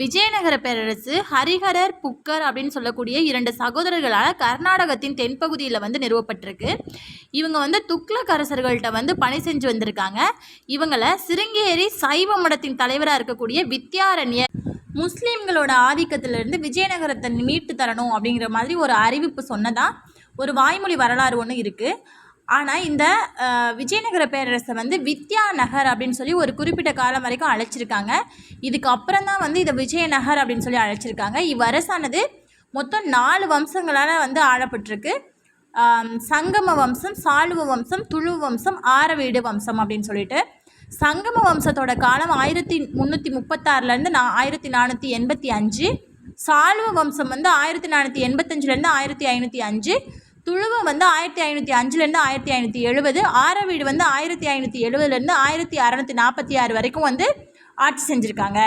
விஜயநகர பேரரசு Hariharar Booker அப்படின்னு சொல்லக்கூடிய 2 சகோதரர்களால் கர்நாடகத்தின் தென்பகுதியில் நிறுவப்பட்டிருக்கு. இவங்க துக்ளக் அரசர்கள்ட்ட பணி செஞ்சு வந்திருக்காங்க. இவங்களை சிருங்கேரி சைவ மடத்தின் தலைவராக இருக்கக்கூடிய வித்யாரண்யர் முஸ்லீம்களோட ஆதிக்கத்திலிருந்து விஜயநகரத்தை மீட்டு தரணும் அப்படிங்கிற மாதிரி ஒரு அறிவிப்பு சொன்னதா ஒரு வாய்மொழி வரலாறு ஒன்று இருக்குது. ஆனால் இந்த விஜயநகர பேரரசை வித்யாநகர் அப்படின்னு சொல்லி ஒரு குறிப்பிட்ட காலம் வரைக்கும் அழைச்சிருக்காங்க. இதுக்கு அப்புறம் தான் இதை விஜயநகர் அப்படின்னு சொல்லி அழைச்சிருக்காங்க. இவ்வரசானது மொத்தம் 4 வம்சங்களால் ஆளப்பட்டிருக்கு. சங்கம வம்சம், சாளுவ வம்சம், துளு வம்சம், ஆரவீடு வம்சம் அப்படின்னு சொல்லிட்டு. சங்கம வம்சத்தோட காலம் 1336லேருந்து 1485, சாளுவ வம்சம் 1485லேருந்து 1505, துளுவ 1505லேருந்து 1570, ஆரவீடு 1570லேருந்து 1646 வரைக்கும் ஆட்சி செஞ்சுருக்காங்க.